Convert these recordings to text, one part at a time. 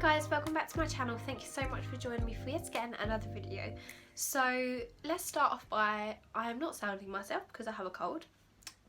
guys, welcome back to my channel. Thank you so much for joining me for yet again another video. So let's start off by, I am not sounding myself because I have a cold,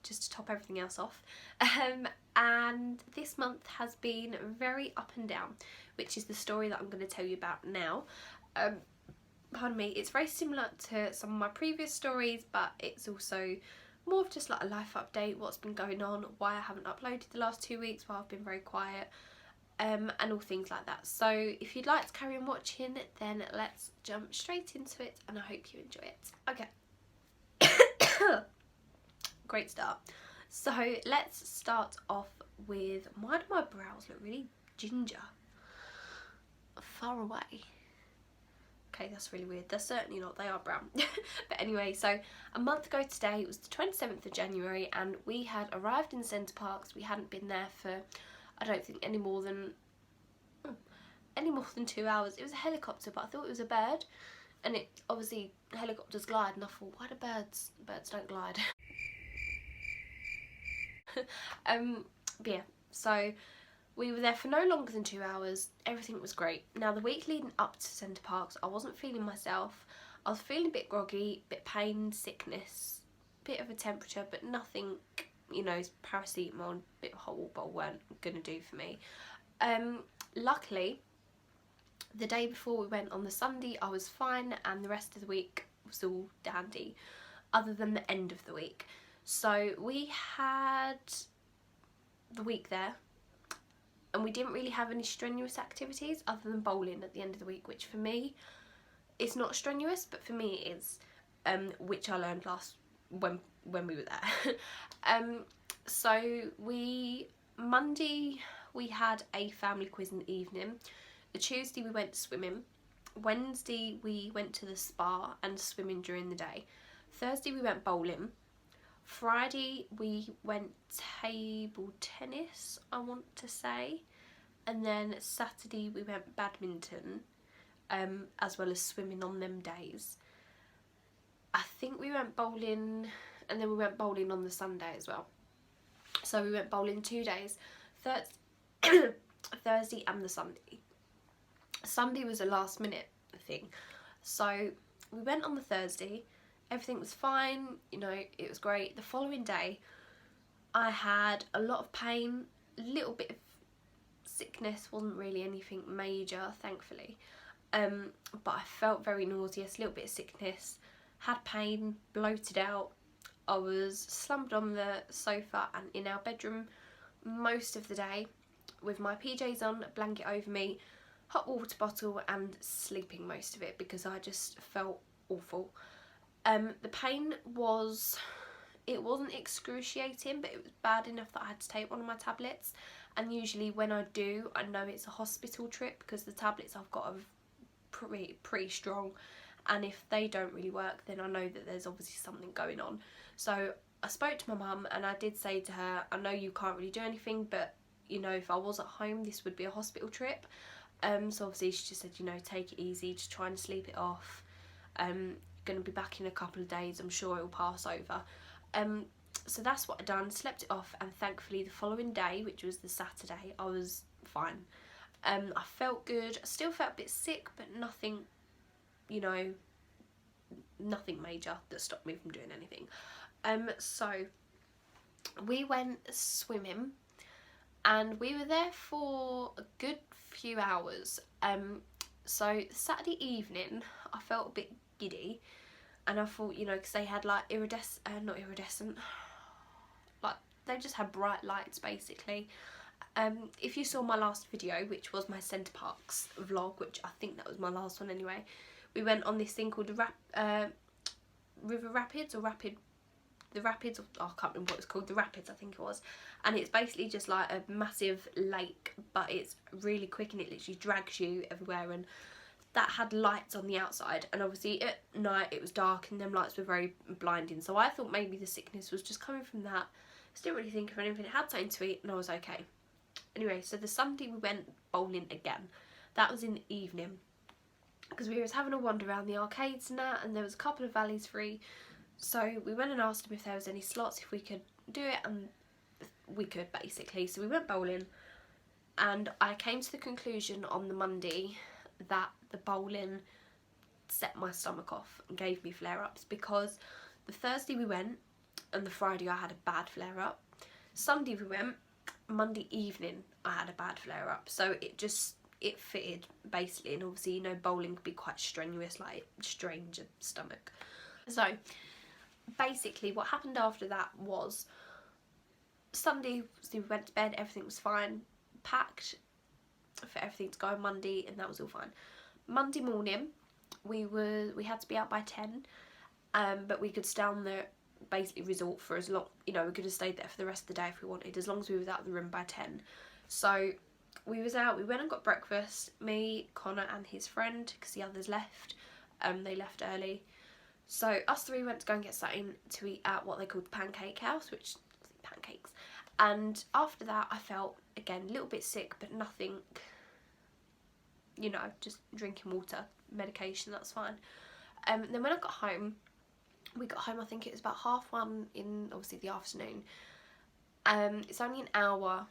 just to top everything else off. And this month has been very up and down, which is the story that I'm going to tell you about now. Pardon me, it's very similar to some of my previous stories, but it's also more of just like a life update, what's been going on, why I haven't uploaded the last 2 weeks, why I've been very quiet. And all things like that. So if you'd like to carry on watching, then let's jump straight into it, and I hope you enjoy it. Okay. Great start. So let's start off with, why do my brows look really ginger? Far away. Okay, that's really weird. They're certainly not, they are brown. But anyway, so a month ago today, it was the 27th of January, and we had arrived in Centre Parks. We hadn't been there for, I don't think, any more than 2 hours. It was a helicopter, but I thought it was a bird, and it obviously, helicopters glide, and I thought, why do birds don't glide? But yeah, so we were there for no longer than 2 hours. Everything was great. Now the week leading up to Centre Parks, I wasn't feeling myself. I was feeling a bit groggy, bit pain, sickness, bit of a temperature, but nothing, you know, paracetamol and a bit of hot water bottle weren't gonna do for me. Luckily, the day before we went on the Sunday, I was fine, and the rest of the week was all dandy, other than the end of the week. So we had the week there, and we didn't really have any strenuous activities other than bowling at the end of the week, which for me, it's not strenuous, but for me it is, which I learned when we were there. So Monday we had a family quiz in the evening. The Tuesday we went swimming. Wednesday we went to the spa and swimming during the day. Thursday we went bowling. Friday we went table tennis, I want to say. And then Saturday we went badminton, as well as swimming on them days. I think we went bowling, and then we went bowling on the Sunday as well. So we went bowling 2 days, Thursday and the Sunday. Sunday was a last minute thing. So we went on the Thursday, everything was fine, you know, it was great. The following day I had a lot of pain, a little bit of sickness, wasn't really anything major thankfully, but I felt very nauseous, a little bit of sickness, had pain, bloated out. I was slumped on the sofa and in our bedroom most of the day with my PJs on, a blanket over me, hot water bottle, and sleeping most of it because I just felt awful. The pain wasn't excruciating, but it was bad enough that I had to take one of my tablets, and usually when I do, I know it's a hospital trip because the tablets I've got are pretty strong, and if they don't really work, then I know that there's obviously something going on. So I spoke to my mum, and I did say to her, I know you can't really do anything, but you know, if I was at home, this would be a hospital trip. So obviously she just said, you know, take it easy, just try and sleep it off. Gonna be back in a couple of days, I'm sure it'll pass over. So that's what I done, slept it off, and thankfully the following day, which was the Saturday, I was fine. I felt good. I still felt a bit sick, but nothing, you know, nothing major that stopped me from doing anything. So we went swimming, and we were there for a good few hours. So Saturday evening I felt a bit giddy, and I thought, you know, because they had like not iridescent, like they just had bright lights basically. If you saw my last video, which was my Centre Parks vlog, which I think that was my last one anyway, we went on this thing called the River Rapids, or the Rapids, oh, I can't remember what it's called, the Rapids I think it was, and it's basically just like a massive lake, but it's really quick and it literally drags you everywhere, and that had lights on the outside, and obviously at night it was dark and them lights were very blinding, so I thought maybe the sickness was just coming from that. I didn't really think of anything, it had something to eat and I was okay. Anyway, so the Sunday we went bowling again. That was in the evening, because we was having a wander around the arcades and that, and there was a couple of valleys free. So we went and asked them if there was any slots, if we could do it, and we could basically. So we went bowling, And I came to the conclusion on the Monday that the bowling set my stomach off and gave me flare-ups, because the Thursday we went and the Friday I had a bad flare-up. Sunday we went, Monday evening I had a bad flare-up. So it fitted basically, and obviously, you know, bowling can be quite strenuous, like it strains your stomach. So basically what happened after that was Sunday, so we went to bed, everything was fine, packed for everything to go on Monday, and that was all fine. Monday morning we had to be out by 10, but we could stay on the basically resort for as long, you know, we could have stayed there for the rest of the day if we wanted, as long as we was out of the room by 10. So we was out, we went and got breakfast, me, Connor and his friend, because the others left. They left early. So us three went to go and get something to eat at what they called the Pancake House, which pancakes. And after that I felt, again, a little bit sick, but nothing, you know, just drinking water, medication, that's fine. Then when I got home, we got home, I think it was about 1:30 in, obviously, the afternoon. It's only an hour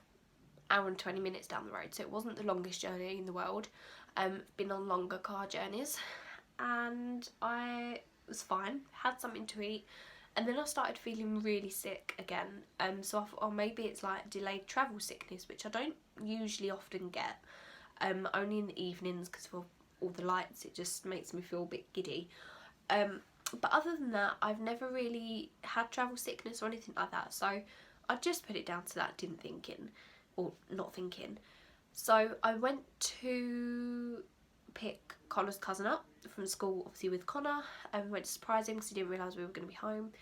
and 20 minutes down the road, so it wasn't the longest journey in the world. Been on longer car journeys, and I was fine, had something to eat, and then I started feeling really sick again. So I thought, oh, maybe it's like delayed travel sickness, which I don't usually often get, only in the evenings, because for all the lights it just makes me feel a bit giddy. But other than that, I've never really had travel sickness or anything like that, so I just put it down to that, not thinking. So I went to pick Connor's cousin up from school, obviously with Connor, and went to surprise him because he didn't realise we were going to be home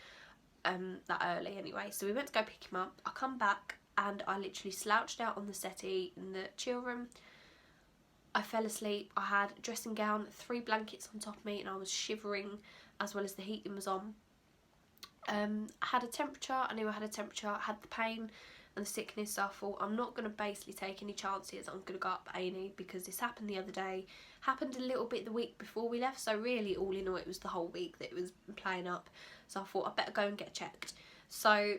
that early anyway. So we went to go pick him up. I come back and I literally slouched out on the settee in the chill room. I fell asleep. I had a dressing gown, 3 blankets on top of me, and I was shivering, as well as the heating was on. I had a temperature. I knew I had a temperature. I had the pain and the sickness, so I thought, I'm not going to basically take any chances. I'm going to go up A&E, because this happened the other day, happened a little bit the week before we left, so really all in all it was the whole week that it was playing up. So I thought I'd better go and get checked. So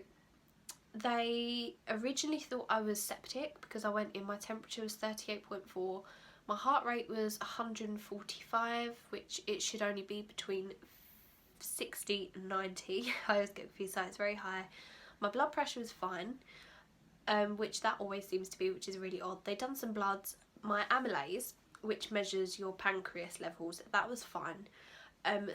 they originally thought I was septic, because I went in, my temperature was 38.4, my heart rate was 145, which it should only be between 60 and 90. I always get confused, so it's very high. My blood pressure was fine, which that always seems to be, which is really odd. They'd done some bloods. My amylase, which measures your pancreas levels, that was fine.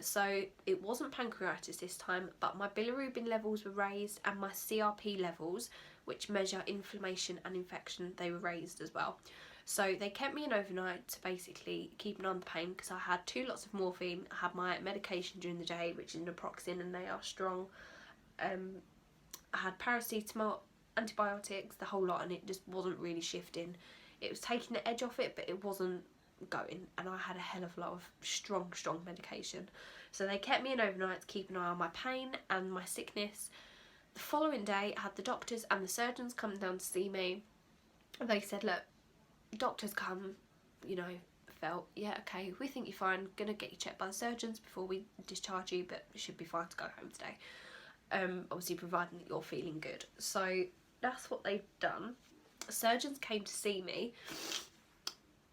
So it wasn't pancreatitis this time, but my bilirubin levels were raised, and my CRP levels, which measure inflammation and infection, they were raised as well. So they kept me in overnight to basically keep an eye on the pain, because I had 2 lots of morphine. I had my medication during the day, which is naproxen, and they are strong. I had paracetamol, antibiotics, the whole lot, and it just wasn't really shifting. It was taking the edge off it, but it wasn't going, and I had a hell of a lot of strong medication. So they kept me in overnight to keep an eye on my pain and my sickness. The following day I had the doctors and the surgeons come down to see me. They said, look, doctors come, you know, felt, yeah, okay, we think you're fine, gonna get you checked by the surgeons before we discharge you, but you should be fine to go home today. Obviously providing that you're feeling good. So that's what they've done. Surgeons came to see me,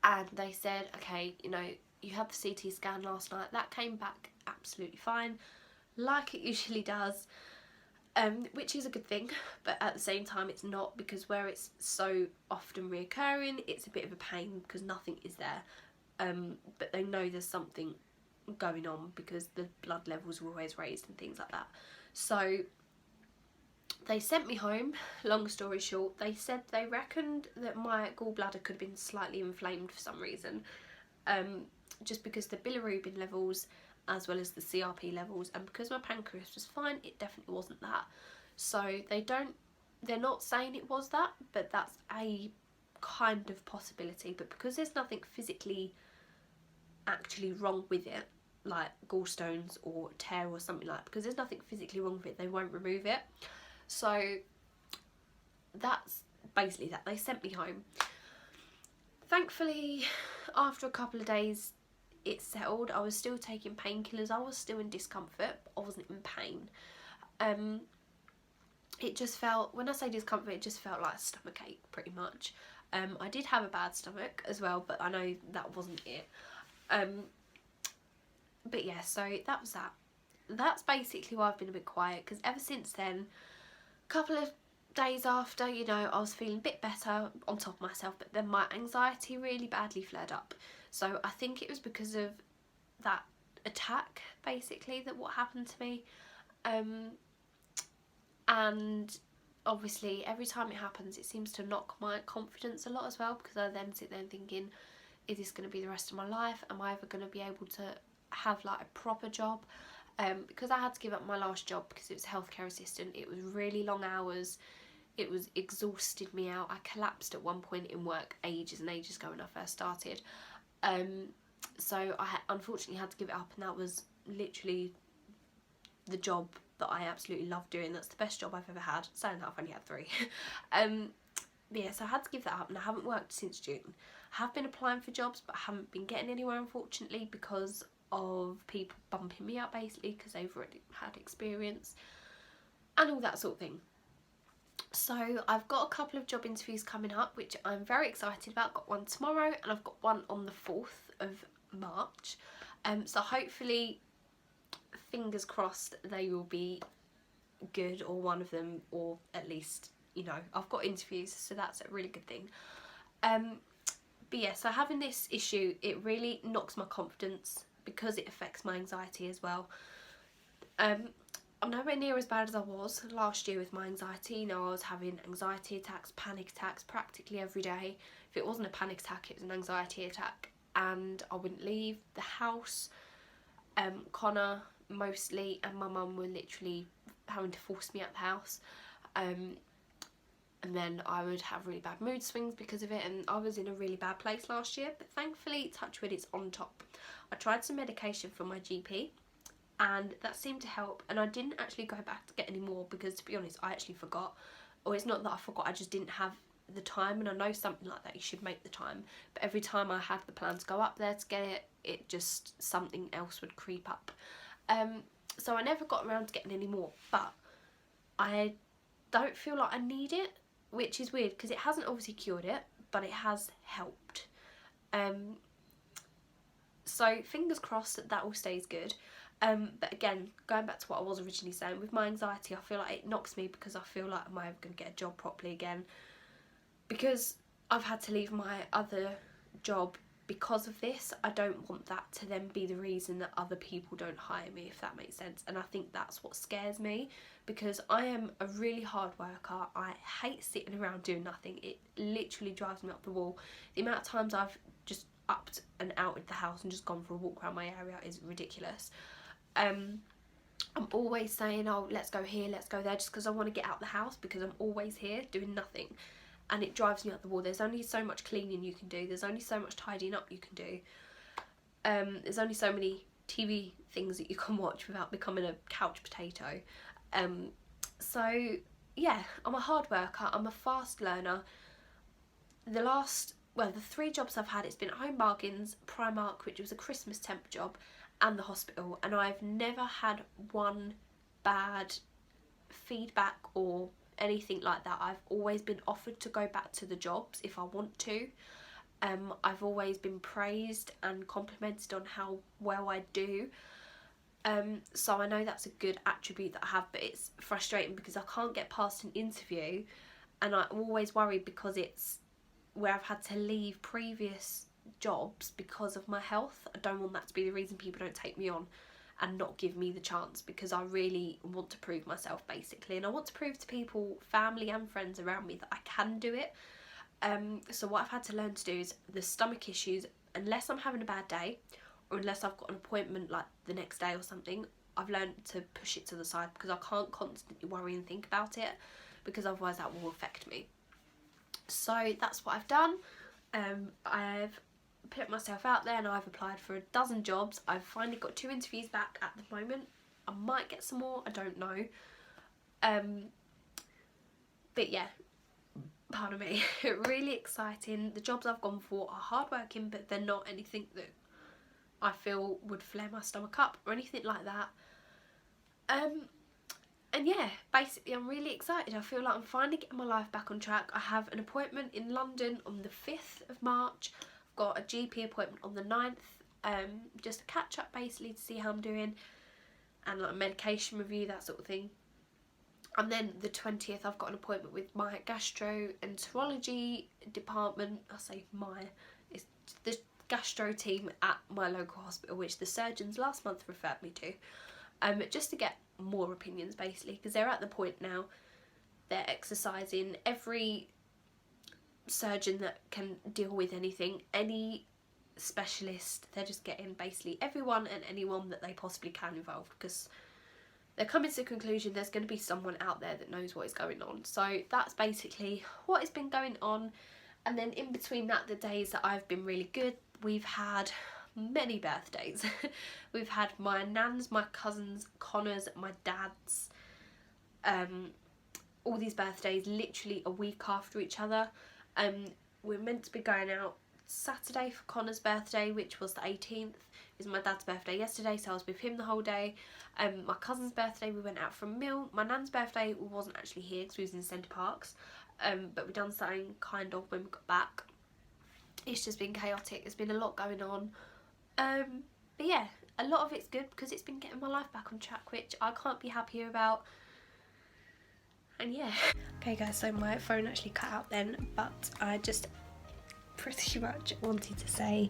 and they said, okay, you know, you had the CT scan last night, that came back absolutely fine, like it usually does, which is a good thing, but at the same time it's not, because where it's so often reoccurring, it's a bit of a pain because nothing is there, but they know there's something going on because the blood levels were always raised and things like that. So they sent me home. Long story short, they said they reckoned that my gallbladder could have been slightly inflamed for some reason, just because the bilirubin levels as well as the CRP levels, and because my pancreas was fine, it definitely wasn't that. So they're not saying it was that, but that's a kind of possibility. But because there's nothing physically actually wrong with it, like gallstones or tear or something like that, because there's nothing physically wrong with it, they won't remove it. So that's basically that. They sent me home. Thankfully, after a couple of days, it settled. I was still taking painkillers. I was still in discomfort, but I wasn't in pain. It just felt, when I say discomfort, it just felt like a stomachache pretty much. I did have a bad stomach as well, but I know that wasn't it. But yeah, so that was that. That's basically why I've been a bit quiet, because ever since then, a couple of days after, you know, I was feeling a bit better, on top of myself, but then my anxiety really badly flared up. So I think it was because of that attack, basically, that what happened to me. And obviously every time it happens, it seems to knock my confidence a lot as well, because I then sit there thinking, is this going to be the rest of my life? Am I ever going to be able to have like a proper job? Because I had to give up my last job because it was a healthcare assistant. It was really long hours. It was exhausted me out. I collapsed at one point in work ages and ages ago when I first started. So I unfortunately had to give it up, and that was literally the job that I absolutely love doing. That's the best job I've ever had. Saying that, I've only had 3. But yeah, so I had to give that up, and I haven't worked since June. I have been applying for jobs, but I haven't been getting anywhere, unfortunately, because of people bumping me up, basically, because they've already had experience and all that sort of thing. So I've got a couple of job interviews coming up, which I'm very excited about. I've got one tomorrow, and I've got one on the 4th of March. So hopefully, fingers crossed, they will be good, or one of them, or at least, you know, I've got interviews, so that's a really good thing. But yeah, so having this issue, it really knocks my confidence because it affects my anxiety as well. I'm nowhere near as bad as I was last year with my anxiety. You know, I was having anxiety attacks, panic attacks practically every day. If it wasn't a panic attack, it was an anxiety attack, and I wouldn't leave the house. Connor mostly and my mum were literally having to force me out the house. And then I would have really bad mood swings because of it, and I was in a really bad place last year, but thankfully, touch wood, it's on top. I tried some medication from my GP, and that seemed to help, and I didn't actually go back to get any more because, to be honest, I actually forgot. Or it's not that I forgot, I just didn't have the time, and I know something like that, you should make the time, but every time I had the plan to go up there to get it, it just, something else would creep up. So I never got around to getting any more, but I don't feel like I need it, which is weird because it hasn't obviously cured it, but it has helped. So fingers crossed that that all stays good. But again, going back to what I was originally saying, with my anxiety, I feel like it knocks me because I feel like, am I ever going to get a job properly again? Because I've had to leave my other job because of this. I don't want that to then be the reason that other people don't hire me, if that makes sense. And I think that's what scares me, because I am a really hard worker. I hate sitting around doing nothing. It literally drives me up the wall. The amount of times I've just upped and out of the house and just gone for a walk around my area is ridiculous. I'm always saying, oh, let's go here, let's go there, just because I want to get out the house, because I'm always here doing nothing. And it drives me up the wall. There's only so much cleaning you can do. There's only so much tidying up you can do. There's only so many TV things that you can watch without becoming a couch potato. So, yeah, I'm a hard worker. I'm a fast learner. The 3 jobs I've had, it's been Home Bargains, Primark, which was a Christmas temp job, and the hospital. And I've never had one bad feedback or anything like that. I've always been offered to go back to the jobs if I want to. I've always been praised and complimented on how well I do. So I know that's a good attribute that I have, but it's frustrating because I can't get past an interview, and I'm always worried because it's where I've had to leave previous jobs because of my health. I don't want that to be the reason people don't take me on and not give me the chance, because I really want to prove myself, basically, and I want to prove to people, family and friends around me, that I can do it. So what I've had to learn to do is the stomach issues, unless I'm having a bad day or unless I've got an appointment like the next day or something, I've learned to push it to the side, because I can't constantly worry and think about it, because otherwise that will affect me. So that's what I've done. I've put myself out there and I've applied for a dozen jobs. I've finally got 2 interviews back at the moment. I might get some more, I don't know. But yeah, pardon me, really exciting. The jobs I've gone for are hardworking, but they're not anything that I feel would flare my stomach up or anything like that. And yeah, basically I'm really excited. I feel like I'm finally getting my life back on track. I have an appointment in London on the 5th of March. I've got a GP appointment on the 9th, just a catch up basically to see how I'm doing, and like a medication review, that sort of thing. And then the 20th I've got an appointment with my gastroenterology department. I say my, it's the gastro team at my local hospital, which the surgeons last month referred me to, just to get more opinions basically, because they're at the point now they're exercising every surgeon that can deal with anything, any specialist. They're just getting basically everyone and anyone that they possibly can involved, because they're coming to the conclusion there's going to be someone out there that knows what is going on. So that's basically what has been going on. And then in between that, the days that I've been really good, we've had many birthdays. We've had my nan's, my cousin's, Connor's, my dad's, all these birthdays literally a week after each other. We're meant to be going out Saturday for Connor's birthday, which was the 18th. It was my dad's birthday yesterday, so I was with him the whole day. My cousin's birthday, we went out for a meal. My nan's birthday, we wasn't actually here because we was in Centre Parks, but we done something kind of when we got back. It's just been chaotic. There's been a lot going on. But yeah, a lot of it's good because it's been getting my life back on track, which I can't be happier about. And yeah. Okay guys, so my phone actually cut out then, but I just pretty much wanted to say,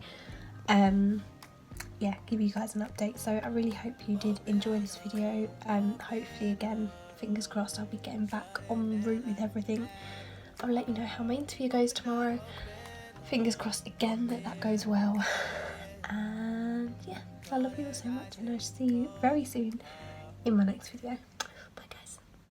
yeah, give you guys an update. So I really hope you did enjoy this video. Hopefully again, fingers crossed, I'll be getting back en route with everything. I'll let you know how my interview goes tomorrow. Fingers crossed again that goes well. And yeah, I love you all so much, and I'll see you very soon in my next video.